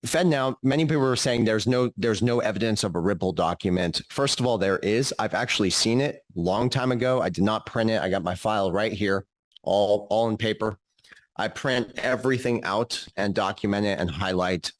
Fednow, many people are saying there's no evidence of a Ripple document. First of all, there is. I've actually seen it a long time ago. I did not print it. I got my file right here, all in paper. I print everything out and document it and highlight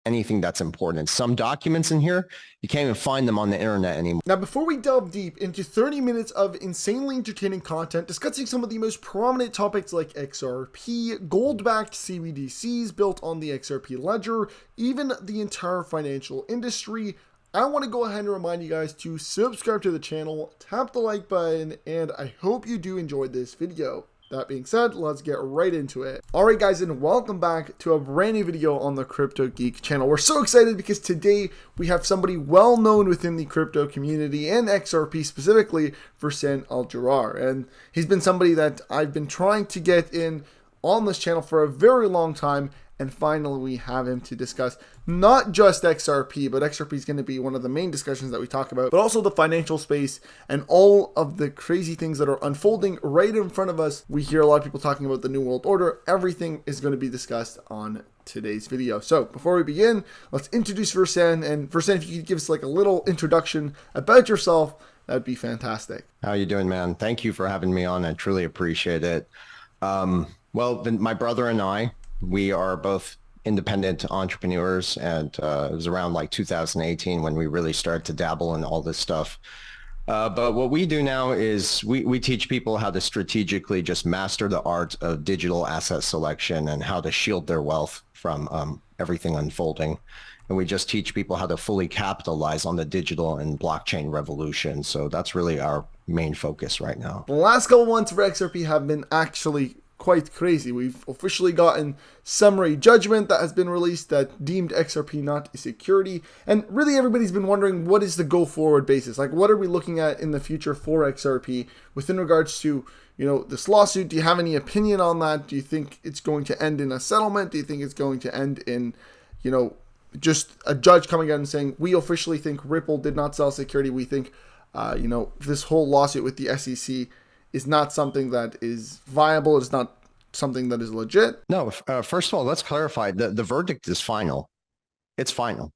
anything that's important. Some documents in here, you can't even find them on the internet anymore. Now, before we delve deep into 30 minutes of insanely entertaining content discussing some of the most prominent topics like XRP, gold-backed CBDCs built on the XRP ledger, even the entire financial industry, I want to go ahead and remind you guys to subscribe to the channel, tap the like button, and I hope you do enjoy this video. That being said, let's get right into it. Alright guys, and welcome back to a brand new video on the Crypto Geek channel. We're so excited because today we have somebody well known within the crypto community and XRP specifically, Versen Al-Jirar. And he's been somebody that I've been trying to get in on this channel for a very long time. And finally, we have him to discuss not just XRP, but XRP is going to be one of the main discussions that we talk about, but also the financial space and all of the crazy things that are unfolding right in front of us. We hear a lot of people talking about the New World Order. Everything is going to be discussed on today's video. So before we begin, let's introduce Versen. And Versen, if you could give us like a little introduction about yourself, that'd be fantastic. How you doing, man? Thank you for having me on. I truly appreciate it. My brother and I, we are both independent entrepreneurs, and it was around like 2018 when we really started to dabble in all this stuff. But what we do now is we teach people how to strategically just master the art of digital asset selection and how to shield their wealth from everything unfolding. And we just teach people how to fully capitalize on the digital and blockchain revolution. So that's really our main focus right now. The last couple months for XRP have been actually quite crazy. We've officially gotten summary judgment that has been released that deemed XRP not a security, and really everybody's been wondering what is the go forward basis, like what are we looking at in the future for XRP within regards to, you know, this lawsuit. Do you have any opinion on that? Do you think it's going to end in a settlement? Do you think it's going to end in, you know, just a judge coming out and saying we officially think Ripple did not sell security? We think you know, this whole lawsuit with the SEC is not something that is viable. It's not something that is legit. No, first of all, let's clarify. The verdict is final. It's final.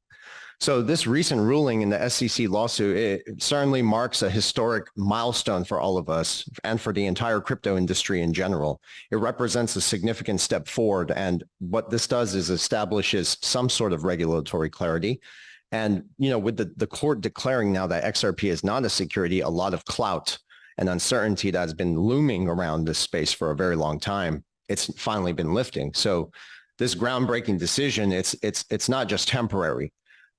So this recent ruling in the SEC lawsuit, it certainly marks a historic milestone for all of us and for the entire crypto industry in general. It represents a significant step forward. And what this does is establishes some sort of regulatory clarity. And, you know, with the court declaring now that XRP is not a security, a lot of clout and uncertainty that has been looming around this space for a very long time, it's finally been lifting. So this groundbreaking decision, it's not just temporary.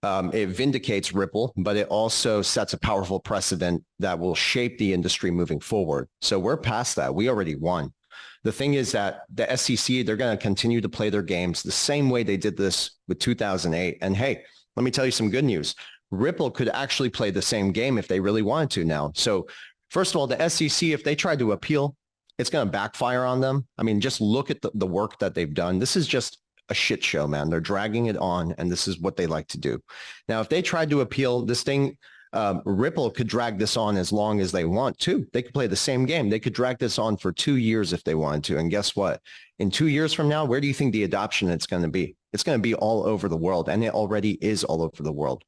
It vindicates Ripple, but it also sets a powerful precedent that will shape the industry moving forward. So we're past that. We already won. The thing is that the SEC, they're going to continue to play their games the same way they did this with 2008. And hey, let me tell you some good news. Ripple could actually play the same game if they really wanted to now. So first of all, the SEC, if they try to appeal, it's going to backfire on them. I mean, just look at the work that they've done. This is just a shit show, man. They're dragging it on, and this is what they like to do. Now, if they tried to appeal this thing, Ripple could drag this on as long as they want to. They could play the same game. They could drag this on for 2 years if they wanted to. And guess what? In 2 years from now, where do you think the adoption is going to be? It's going to be all over the world, and it already is all over the world.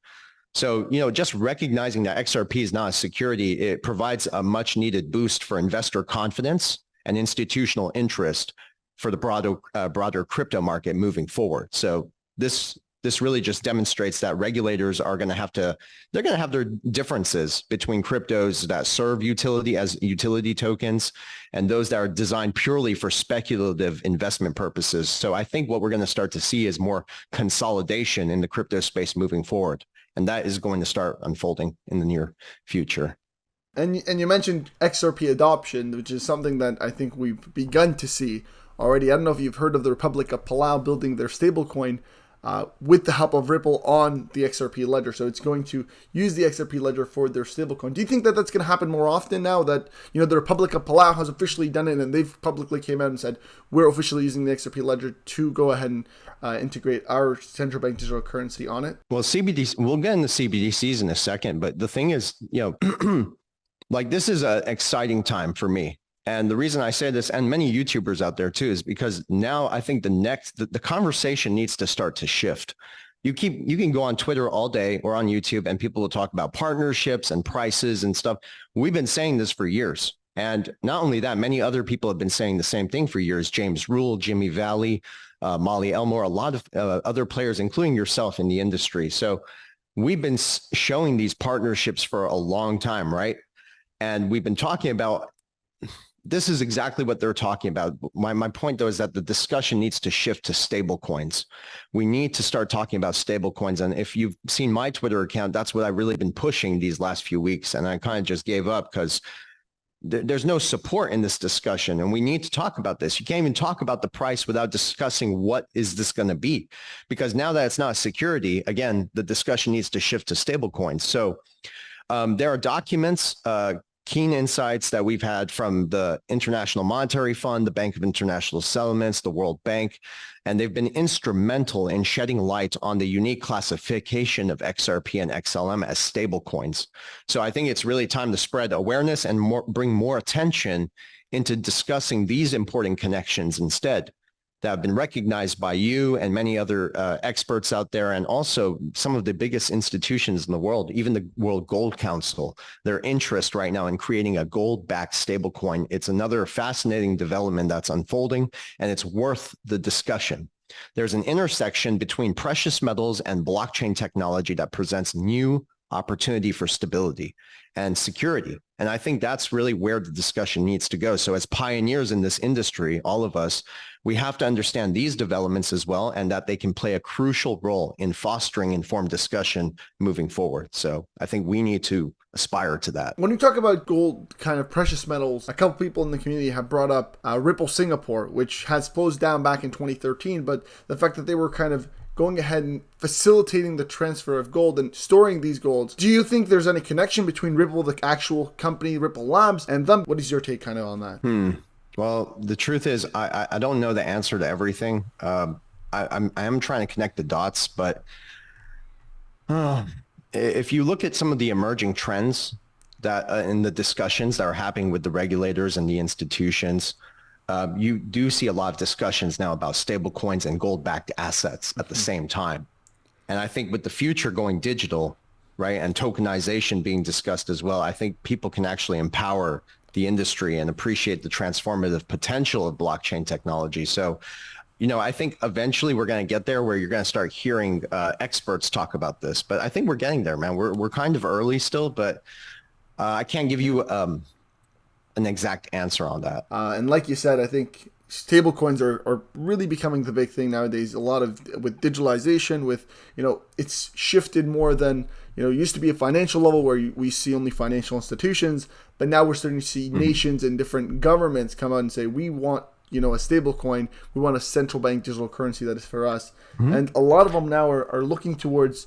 So, you know, just recognizing that XRP is not a security, it provides a much needed boost for investor confidence and institutional interest for the broader crypto market moving forward. So this really just demonstrates that regulators are going to have their differences between cryptos that serve utility as utility tokens and those that are designed purely for speculative investment purposes. So I think what we're going to start to see is more consolidation in the crypto space moving forward. And that is going to start unfolding in the near future. And you mentioned XRP adoption, which is something that I think we've begun to see already. I don't know if you've heard of the Republic of Palau building their stablecoin with the help of Ripple on the XRP ledger. So it's going to use the XRP ledger for their stablecoin. Do you think that that's going to happen more often now that, you know, the Republic of Palau has officially done it and they've publicly came out and said, we're officially using the XRP ledger to go ahead and integrate our central bank digital currency on it? Well, CBDC, we'll get into CBDCs in a second, but the thing is, you know, like this is an exciting time for me. And the reason I say this, and many YouTubers out there too, is because now I think the conversation needs to start to shift. You can go on Twitter all day or on YouTube and people will talk about partnerships and prices and stuff. We've been saying this for years. And not only that, many other people have been saying the same thing for years. James Rule, Jimmy Valley, Molly Elmore, a lot of other players, including yourself in the industry. So we've been showing these partnerships for a long time, right? And we've been talking about, this is exactly what they're talking about. My point, though, is that the discussion needs to shift to stable coins. We need to start talking about stable coins. And if you've seen my Twitter account, that's what I've really been pushing these last few weeks. And I kind of just gave up because there's no support in this discussion. And we need to talk about this. You can't even talk about the price without discussing what is this going to be? Because now that it's not security, again, the discussion needs to shift to stable coins. So there are documents, keen insights that we've had from the International Monetary Fund, the Bank of International Settlements, the World Bank, and they've been instrumental in shedding light on the unique classification of XRP and XLM as stablecoins. So I think it's really time to spread awareness and bring more attention into discussing these important connections instead, that have been recognized by you and many other experts out there, and also some of the biggest institutions in the world, even the World Gold Council, their interest right now in creating a gold-backed stablecoin. It's another fascinating development that's unfolding, and it's worth the discussion. There's an intersection between precious metals and blockchain technology that presents new opportunity for stability and security. And I think that's really where the discussion needs to go. So as pioneers in this industry, all of us, we have to understand these developments as well, and that they can play a crucial role in fostering informed discussion moving forward. So I think we need to aspire to that. When you talk about gold, kind of precious metals, a couple people in the community have brought up Ripple Singapore, which has closed down back in 2013, but the fact that they were kind of going ahead and facilitating the transfer of gold and storing these golds. Do you think there's any connection between Ripple, the actual company, Ripple Labs, and them? What is your take kind of on that? Well, the truth is, I don't know the answer to everything. I am trying to connect the dots, but if you look at some of the emerging trends that in the discussions that are happening with the regulators and the institutions, you do see a lot of discussions now about stable coins and gold-backed assets at the same time. And I think with the future going digital, right, and tokenization being discussed as well, I think people can actually empower the industry and appreciate the transformative potential of blockchain technology. So, I think eventually we're going to get there where you're going to start hearing experts talk about this. But I think we're getting there, man. We're kind of early still, but I can't give you an exact answer on that. And like you said, I think stablecoins are really becoming the big thing nowadays. A lot of with digitalization, with it's shifted more than it used to be a financial level where we see only financial institutions, but now we're starting to see nations and different governments come out and say we want a stable coin, we want a central bank digital currency that is for us. And a lot of them now are looking towards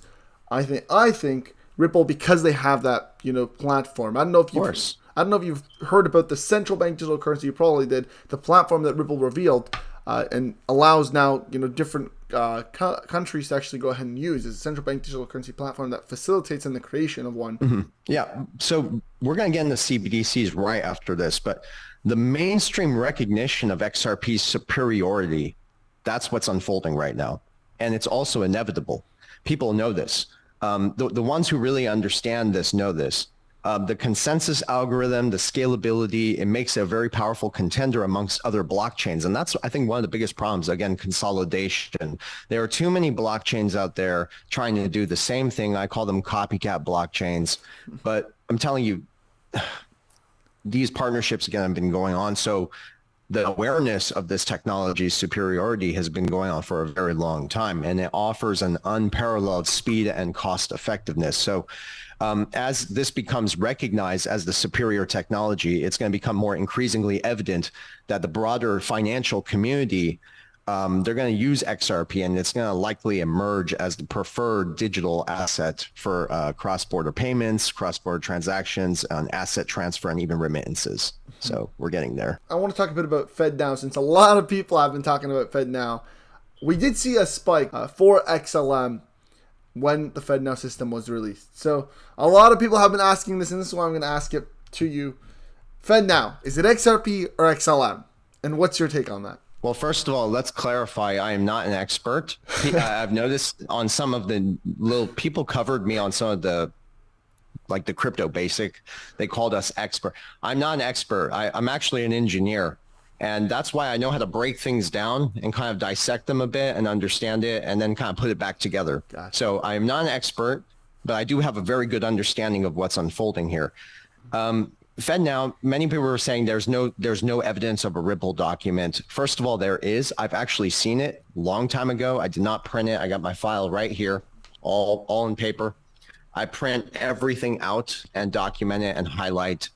I think Ripple, because they have that platform. I don't know if you've heard about the central bank digital currency. You probably did. The platform that Ripple revealed and allows now different countries to actually go ahead and use. It's a central bank digital currency platform that facilitates in the creation of one. Yeah. So we're going to get into CBDCs right after this, but the mainstream recognition of XRP's superiority, that's what's unfolding right now. And it's also inevitable. People know this. The ones who really understand this know this. The consensus algorithm, the scalability, it makes it a very powerful contender amongst other blockchains. And that's, I think, one of the biggest problems, again, consolidation. There are too many blockchains out there trying to do the same thing. I call them copycat blockchains. But I'm telling you, these partnerships, again, have been going on. So the awareness of this technology's superiority has been going on for a very long time, and it offers an unparalleled speed and cost effectiveness. So as this becomes recognized as the superior technology, it's going to become more increasingly evident that the broader financial community, they're going to use XRP, and it's going to likely emerge as the preferred digital asset for cross-border payments, cross-border transactions, asset transfer, and even remittances. So we're getting there. I want to talk a bit about Fednow, since a lot of people have been talking about Fednow. We did see a spike for XLM when the Fednow system was released. So a lot of people have been asking this, and this is why I'm going to ask it to you. Fednow, is it XRP or XLM? And what's your take on that? Well, first of all, let's clarify. I am not an expert. I've noticed on some of the little people covered me on some of the like the crypto basic. They called us expert. I'm not an expert. I'm actually an engineer. And that's why I know how to break things down and kind of dissect them a bit and understand it and then kind of put it back together. Gotcha. So I am not an expert, but I do have a very good understanding of what's unfolding here. Fednow, many people were saying there's no evidence of a Ripple document. First of all, there is. I've actually seen it a long time ago. I did not print it. I got my file right here, all in paper. I print everything out and document it and highlight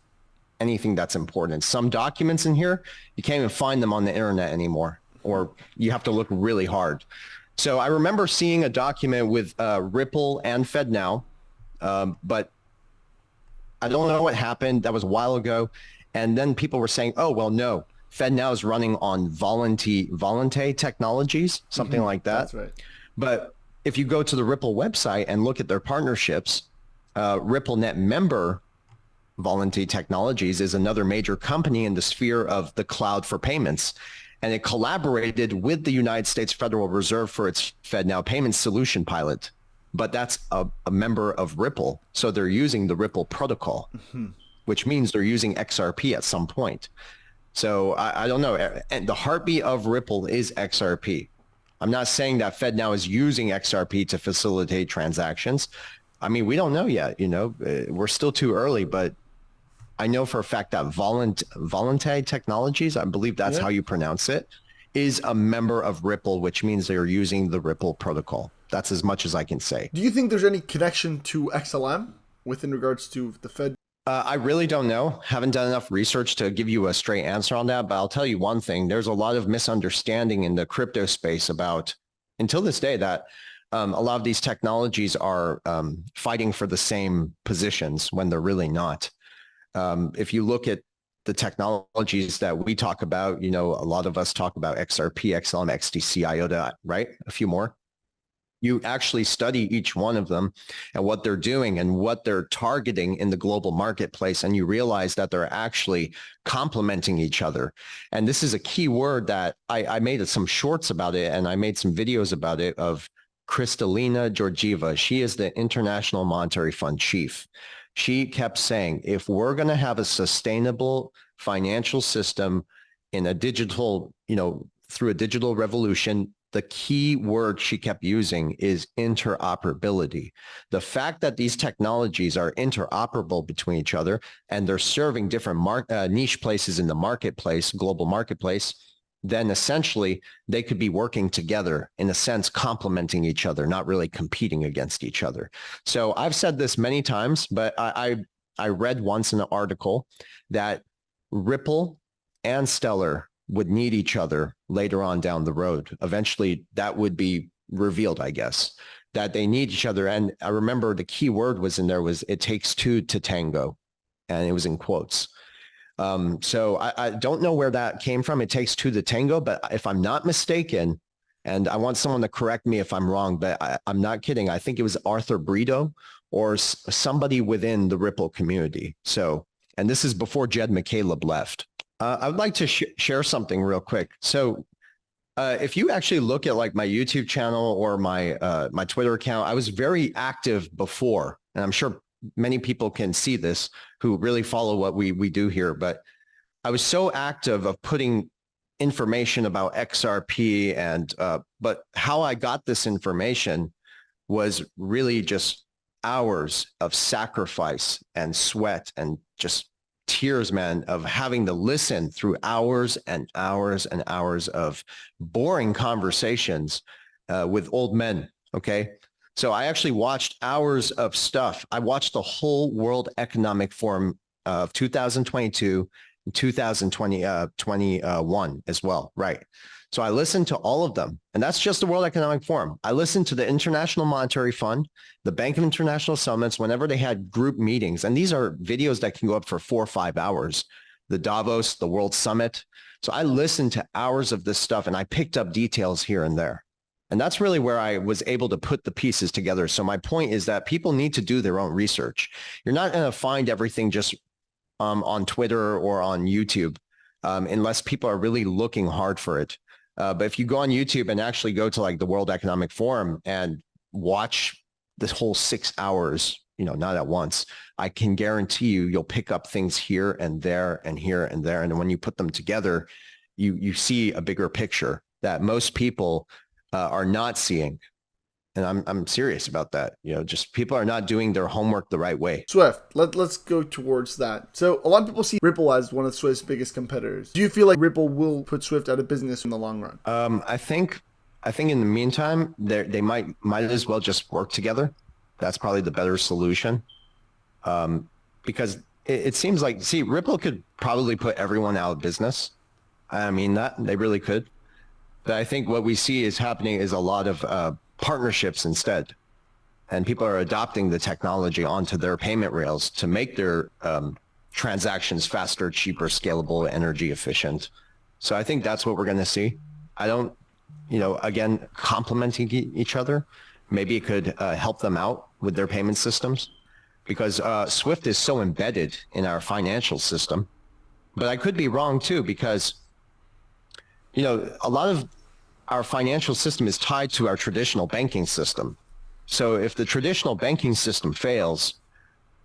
anything that's important. Some documents in here, you can't even find them on the internet anymore, or you have to look really hard. So I remember seeing a document with Ripple and Fednow, but I don't know what happened. That was a while ago. And then people were saying, oh, well, no, Fednow is running on Volante technologies, something like that. That's right. But if you go to the Ripple website and look at their partnerships, RippleNet member Volante Technologies is another major company in the sphere of the cloud for payments. And it collaborated with the United States Federal Reserve for its Fednow payment solution pilot. But that's a member of Ripple. So they're using the Ripple protocol, which means they're using XRP at some point. So I don't know. And the heartbeat of Ripple is XRP. I'm not saying that Fednow is using XRP to facilitate transactions. I mean, we don't know yet, we're still too early, but I know for a fact that Volante Technologies, I believe that's how you pronounce it, is a member of Ripple, which means they're using the Ripple protocol. That's as much as I can say. Do you think there's any connection to XLM within regards to the Fed? I really don't know. Haven't done enough research to give you a straight answer on that, but I'll tell you one thing. There's a lot of misunderstanding in the crypto space about, until this day, that a lot of these technologies are fighting for the same positions when they're really not. If you look at the technologies that we talk about, a lot of us talk about XRP, XLM, XDC, IOTA, right? A few more. You actually study each one of them and what they're doing and what they're targeting in the global marketplace. And you realize that they're actually complementing each other. And this is a key word that I made some shorts about it, and I made some videos about it of Kristalina Georgieva. She is the International Monetary Fund chief. She kept saying, if we're going to have a sustainable financial system in a digital, through a digital revolution, the key word she kept using is interoperability. The fact that these technologies are interoperable between each other and they're serving different niche places in the marketplace, global marketplace, then essentially they could be working together, in a sense, complementing each other, not really competing against each other. So I've said this many times, but I read once in an article that Ripple and Stellar would need each other later on down the road. Eventually that would be revealed, I guess, that they need each other. And I remember the key word was in there was, it takes two to tango. And it was in quotes. So I don't know where that came from. It takes two to tango, but if I'm not mistaken, and I want someone to correct me if I'm wrong, but I'm not kidding. I think it was Arthur Brito or somebody within the Ripple community. So, and this is before Jed McCaleb left. I would like to share something real quick. So if you actually look at like my YouTube channel or my my Twitter account, I was very active before, and I'm sure many people can see this who really follow what we do here. But I was so active of putting information about XRP and but how I got this information was really just hours of sacrifice and sweat and just tears, man, of having to listen through hours and hours and hours of boring conversations with old men. Okay. So I actually watched hours of stuff. I watched the whole World Economic Forum of 2022 and 2021 as well. Right. So I listened to all of them, and that's just the World Economic Forum. I listened to the International Monetary Fund, the Bank of International Settlements, whenever they had group meetings. And these are videos that can go up for 4 or 5 hours. The Davos, the World Summit. So I listened to hours of this stuff, and I picked up details here and there. And that's really where I was able to put the pieces together. So my point is that people need to do their own research. You're not going to find everything just on Twitter or on YouTube unless people are really looking hard for it. But if you go on YouTube and actually go to like the World Economic Forum and watch this whole 6 hours, not at once, I can guarantee you'll pick up things here and there and here and there. And when you put them together, you see a bigger picture that most people are not seeing. And I'm serious about that. Just people are not doing their homework the right way. Swift, let's go towards that. So a lot of people see Ripple as one of Swift's biggest competitors. Do you feel like Ripple will put Swift out of business in the long run? I think in the meantime, they might as well just work together. That's probably the better solution. Because it seems like, Ripple could probably put everyone out of business. I mean, that they really could. But I think what we see is happening is a lot of partnerships instead. And people are adopting the technology onto their payment rails to make their transactions faster, cheaper, scalable, energy efficient. So I think that's what we're going to see. I don't, again, complementing each other. Maybe it could help them out with their payment systems because Swift is so embedded in our financial system. But I could be wrong too, because, a lot of our financial system is tied to our traditional banking system. So if the traditional banking system fails,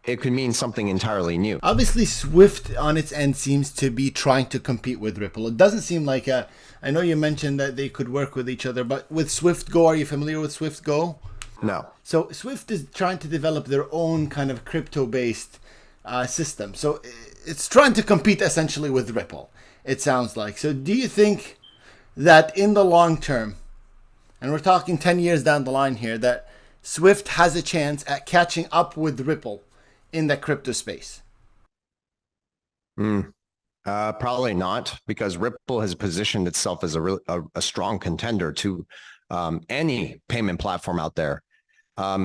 it could mean something entirely new. Obviously, Swift on its end seems to be trying to compete with Ripple. It doesn't seem like I know you mentioned that they could work with each other, but with Swift Go, are you familiar with Swift Go? No. So Swift is trying to develop their own kind of crypto-based system. So it's trying to compete essentially with Ripple, it sounds like. So do you think that in the long term, and we're talking 10 years down the line here, that Swift has a chance at catching up with Ripple in the crypto space? Probably not, because Ripple has positioned itself as a strong contender to any payment platform out there.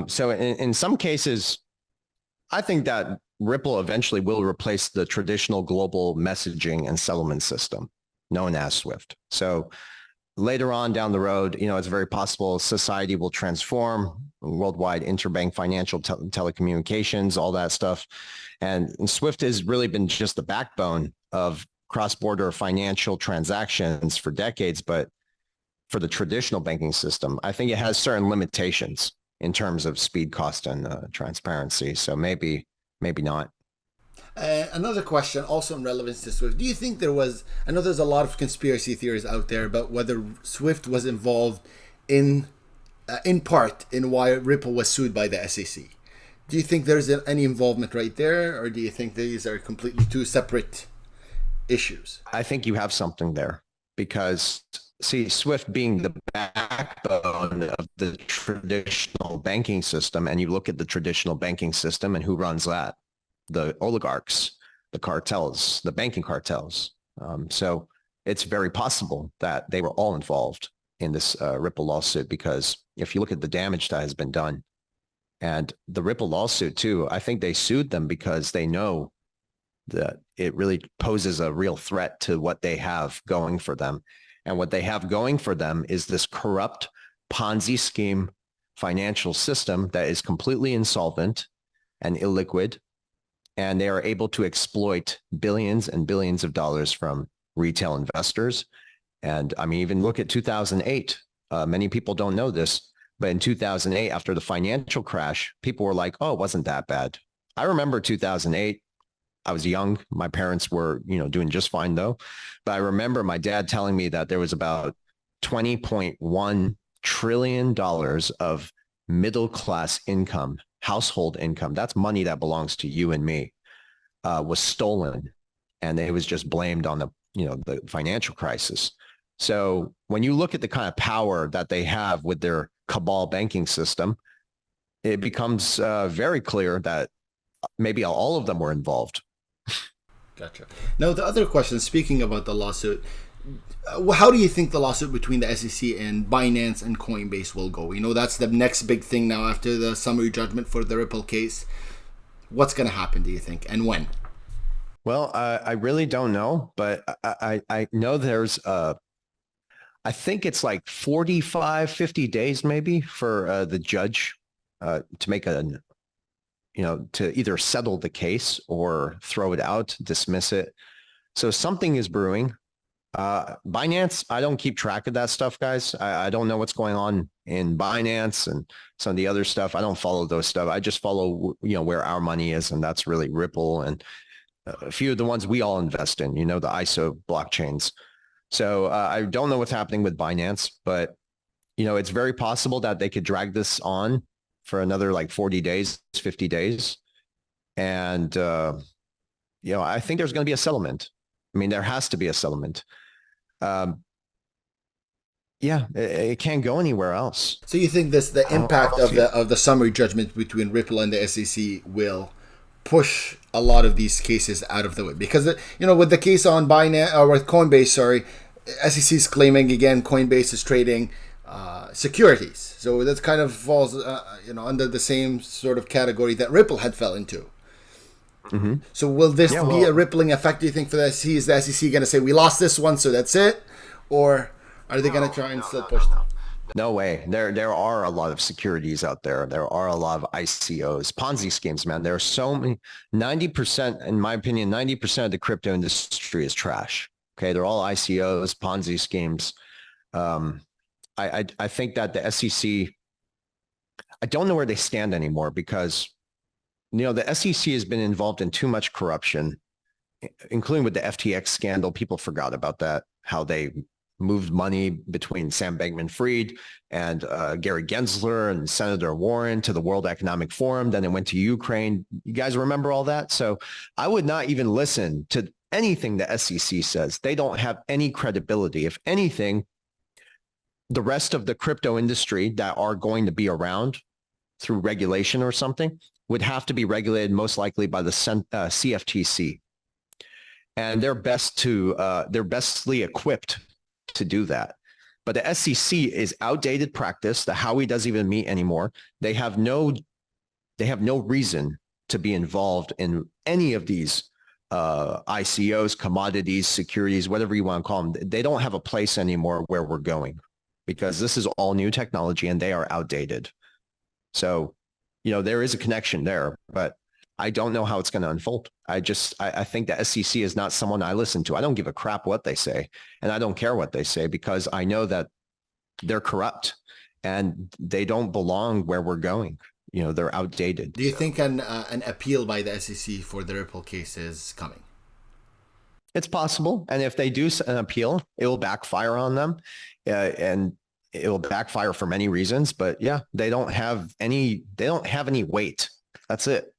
So in some cases, I think that Ripple eventually will replace the traditional global messaging and settlement system known as Swift. So later on down the road, it's very possible society will transform, worldwide interbank financial telecommunications, all that stuff. And Swift has really been just the backbone of cross-border financial transactions for decades. But for the traditional banking system, I think it has certain limitations in terms of speed, cost, and transparency. So maybe not. Another question, also in relevance to Swift. Do you think I know there's a lot of conspiracy theories out there about whether Swift was involved in part in why Ripple was sued by the SEC. Do you think there's any involvement right there, or do you think these are completely two separate issues? I think you have something there because, Swift being the backbone of the traditional banking system, and you look at the traditional banking system and who runs that? The oligarchs, the cartels, the banking cartels. So it's very possible that they were all involved in this Ripple lawsuit, because if you look at the damage that has been done, and the Ripple lawsuit too, I think they sued them because they know that it really poses a real threat to what they have going for them. And what they have going for them is this corrupt Ponzi scheme financial system that is completely insolvent and illiquid. And they are able to exploit billions and billions of dollars from retail investors. And I mean, even look at 2008. Many people don't know this, but in 2008, after the financial crash, people were like, oh, it wasn't that bad. I remember 2008. I was young. My parents were, doing just fine though. But I remember my dad telling me that there was about $20.1 trillion of middle-class income, household income. That's money that belongs to you and me, was stolen. And it was just blamed on the financial crisis. So when you look at the kind of power that they have with their cabal banking system, it becomes very clear that maybe all of them were involved. Gotcha. Now, the other question, speaking about the lawsuit, how do you think the lawsuit between the SEC and Binance and Coinbase will go? That's the next big thing now after the summary judgment for the Ripple case. What's going to happen, do you think, and when? Well, I really don't know, but I know there's I think it's like 45, 50 days maybe for the judge to make to either settle the case or throw it out, dismiss it. So something is brewing. Binance, I don't keep track of that stuff, guys. I don't know what's going on in Binance and some of the other stuff. I don't follow those stuff. I just follow, where our money is, and that's really Ripple and a few of the ones we all invest in, the ISO blockchains. So I don't know what's happening with Binance, but, it's very possible that they could drag this on for another like 40 days, 50 days. And, I think there's going to be a settlement. I mean, there has to be a settlement. It can't go anywhere else. So you think the impact of the summary judgment between Ripple and the SEC will push a lot of these cases out of the way? Because with the case on Binance or with Coinbase, SEC is claiming again Coinbase is trading securities, so that kind of falls under the same sort of category that Ripple had fell into. Mm-hmm. So will this be a rippling effect, do you think, for the SEC? Is the SEC going to say, we lost this one, so that's it? Or are they going to try and still push them? No way. There are a lot of securities out there. There are a lot of ICOs, Ponzi schemes, man. There are so many. 90%, in my opinion, 90% of the crypto industry is trash. Okay, they're all ICOs, Ponzi schemes. I think that the SEC, I don't know where they stand anymore because, the SEC has been involved in too much corruption, including with the FTX scandal. People forgot about that, how they moved money between Sam Bankman-Fried and Gary Gensler and Senator Warren to the World Economic Forum. Then it went to Ukraine. You guys remember all that? So I would not even listen to anything the SEC says. They don't have any credibility. If anything, the rest of the crypto industry that are going to be around through regulation or something would have to be regulated most likely by the CFTC. And they're bestly equipped to do that. But the SEC is outdated practice. The Howey doesn't even meet anymore. They have no reason to be involved in any of these ICOs, commodities, securities, whatever you want to call them. They don't have a place anymore where we're going because this is all new technology and they are outdated. So, there is a connection there, but I don't know how it's going to unfold. I think the SEC is not someone I listen to. I don't give a crap what they say, and I don't care what they say because I know that they're corrupt and they don't belong where we're going. They're outdated. Do you think an appeal by the SEC for the Ripple case is coming? It's possible. And if they do an appeal, it will backfire on them. And it will backfire for many reasons. But yeah, they don't have any weight. That's it.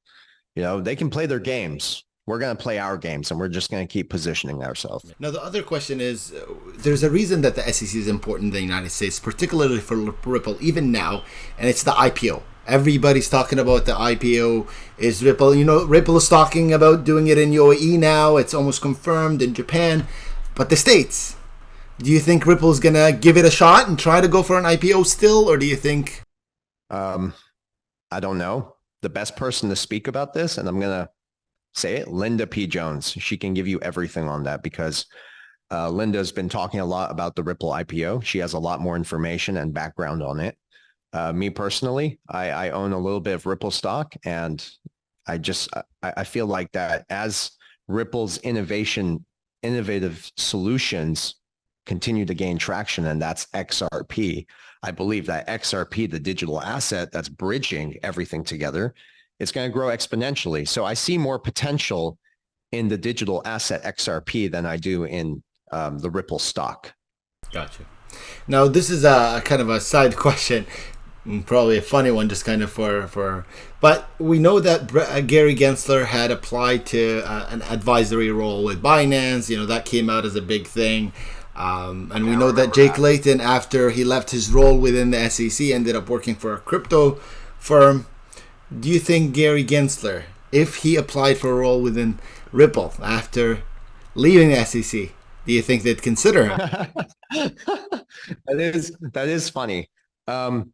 They can play their games. We're going to play our games, and we're just going to keep positioning ourselves. Now, the other question is, there's a reason that the SEC is important in the United States, particularly for Ripple, even now, and it's the IPO. Everybody's talking about the IPO is Ripple. Ripple is talking about doing it in UAE now. It's almost confirmed in Japan. But the States, do you think Ripple is going to give it a shot and try to go for an IPO still? Or do you think? I don't know. The best person to speak about this, and I'm going to say it, Linda P. Jones. She can give you everything on that because Linda's been talking a lot about the Ripple IPO. She has a lot more information and background on it. Me personally, I own a little bit of Ripple stock, and I feel like that as Ripple's innovative solutions continue to gain traction, and that's XRP. I believe that XRP, the digital asset that's bridging everything together, it's going to grow exponentially. So I see more potential in the digital asset XRP than I do in the Ripple stock. Gotcha. Now, this is a kind of a side question, probably a funny one, just kind of but we know that Gary Gensler had applied to an advisory role with Binance. That came out as a big thing. And we know that Jake Layton, after he left his role within the SEC, ended up working for a crypto firm. Do you think Gary Gensler, if he applied for a role within Ripple after leaving the SEC, do you think they'd consider him? That is funny. I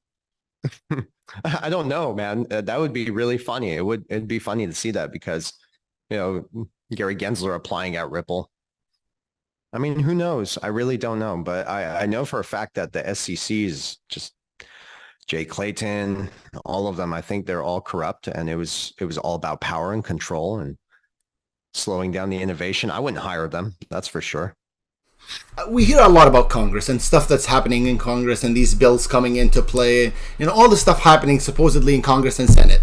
don't know, man. That would be really funny. It'd be funny to see that because, Gary Gensler applying at Ripple. I mean, who knows? I really don't know. But I know for a fact that the SEC is just Jay Clayton, all of them. I think they're all corrupt, and it was all about power and control and slowing down the innovation. I wouldn't hire them, that's for sure. We hear a lot about Congress and stuff that's happening in Congress and these bills coming into play, all the stuff happening supposedly in Congress and Senate.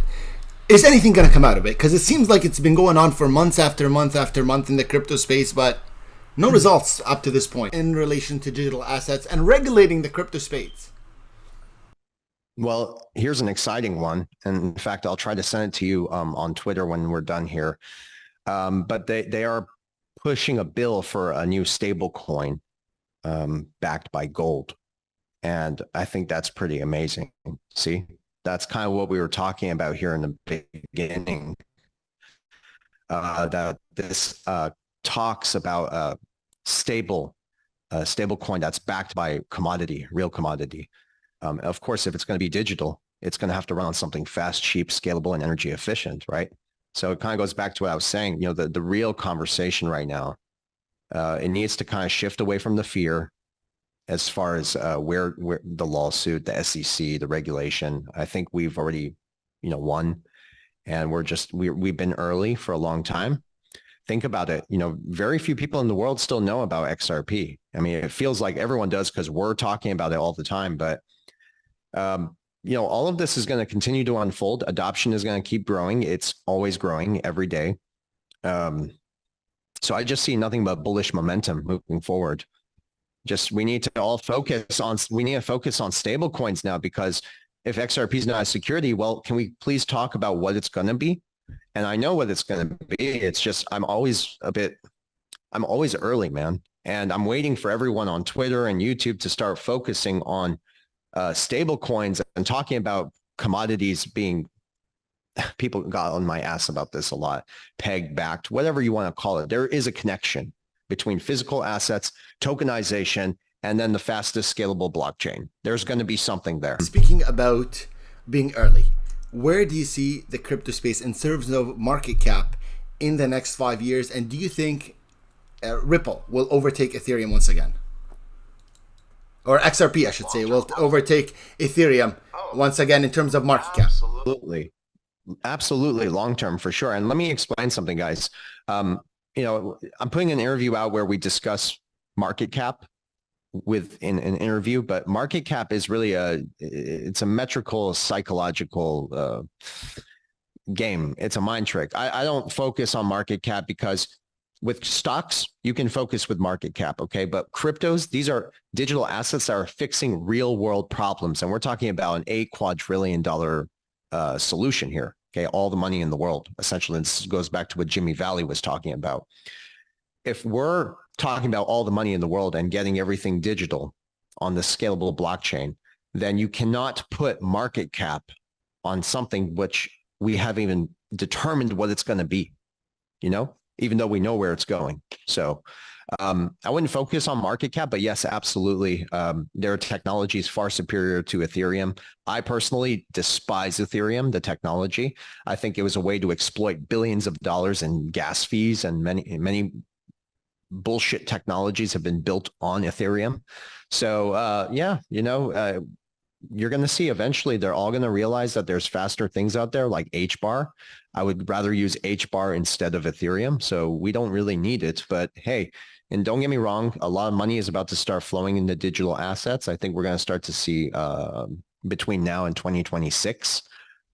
Is anything going to come out of it? Because it seems like it's been going on for months after month after month in the crypto space, but no results up to this point in relation to digital assets and regulating the crypto space. Well, here's an exciting one. And in fact, I'll try to send it to you on Twitter when we're done here. But they are pushing a bill for a new stable coin backed by gold. And I think that's pretty amazing. See, that's kind of what we were talking about here in the beginning. That this talks about a stable coin that's backed by commodity, real commodity. Of course, if it's going to be digital, it's going to have to run on something fast, cheap, scalable, and energy efficient, right? So it kind of goes back to what I was saying. The real conversation right now, it needs to kind of shift away from the fear as far as where the lawsuit, the SEC, the regulation. I think we've already, won, and we've been early for a long time. Think about it. Very few people in the world still know about XRP. I mean, it feels like everyone does because we're talking about it all the time, but all of this is going to continue to unfold. Adoption is going to keep growing. It's always growing every day. So I just see nothing but bullish momentum moving forward. We need to focus on stable coins now, because if XRP is not a security, well, can we please talk about what it's going to be? And I know what it's going to be. It's just, I'm always early, man. And I'm waiting for everyone on Twitter and YouTube to start focusing on stable coins and talking about commodities being, people got on my ass about this a lot, peg backed, whatever you want to call it. There is a connection between physical assets, tokenization, and then the fastest scalable blockchain. There's going to be something there. Speaking about being early, where do you see the crypto space in terms of market cap in the next 5 years? And do you think Ripple will overtake Ethereum once again? Or XRP, I should say, will overtake Ethereum once again in terms of market cap? Absolutely, long term for sure. And let me explain something, guys. I'm putting an interview out where we discuss market cap within an interview, but market cap is really it's a metrical, psychological game. It's a mind trick. I don't focus on market cap because with stocks, you can focus with market cap, okay? But cryptos, these are digital assets that are fixing real world problems. And we're talking about an $8 quadrillion solution here, okay? All the money in the world. Essentially, this goes back to what Jimmy Valley was talking about. If we're talking about all the money in the world and getting everything digital on the scalable blockchain, then you cannot put market cap on something which we haven't even determined what it's going to be, even though we know where it's going. So I wouldn't focus on market cap, but yes, absolutely. Their technology is far superior to Ethereum. I personally despise Ethereum, the technology. I think it was a way to exploit billions of dollars in gas fees, and many bullshit technologies have been built on Ethereum. So you're going to see eventually they're all going to realize that there's faster things out there like HBAR. I would rather use HBAR instead of Ethereum. So we don't really need it. But hey, and don't get me wrong, a lot of money is about to start flowing into digital assets. I think we're going to start to see between now and 2026,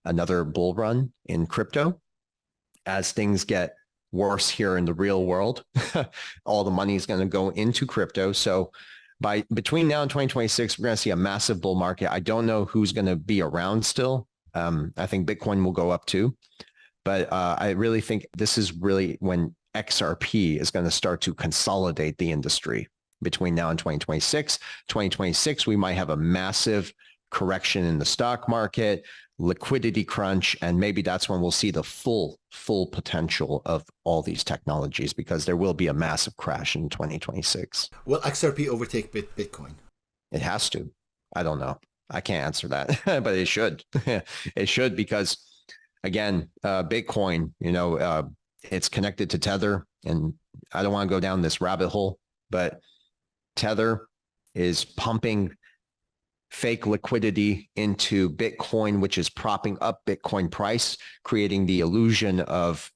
another bull run in crypto as things get worse here in the real world. All the money is going to go into crypto. So between now and 2026, we're going to see a massive bull market. I don't know who's going to be around still. I think Bitcoin will go up too. But I really think this is really when XRP is going to start to consolidate the industry between now and 2026. 2026, we might have a massive correction in the stock market, liquidity crunch, and maybe that's when we'll see the full potential of all these technologies, because there will be a massive crash in 2026. Will XRP overtake Bitcoin? It has to. I don't know. I can't answer that, but it should. It should, because again, Bitcoin, it's connected to Tether, and I don't want to go down this rabbit hole, but Tether is pumping fake liquidity into Bitcoin, which is propping up Bitcoin price, creating the illusion of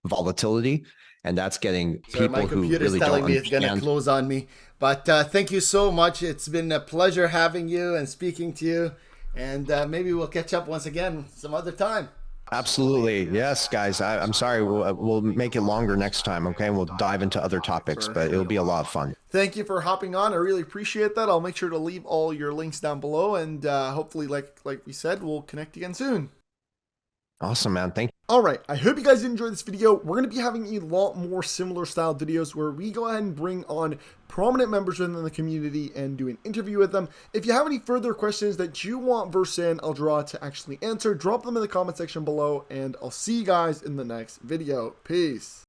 volatility. And that's getting Sorry, people my who computer's really telling don't me it's going to understand. close on me. But thank you so much. It's been a pleasure having you and speaking to you. And maybe we'll catch up once again some other time. Absolutely. Yes, guys. I'm sorry. We'll make it longer next time. Okay. We'll dive into other topics, but it'll be a lot of fun. Thank you for hopping on. I really appreciate that. I'll make sure to leave all your links down below, and hopefully, like we said, we'll connect again soon. Awesome, man. Thank you. All right, I hope you guys enjoyed this video. We're going to be having a lot more similar style videos where we go ahead and bring on prominent members within the community and do an interview with them. If you have any further questions that you want Versan Eldra to actually answer, drop them in the comment section below, and I'll see you guys in the next video. Peace.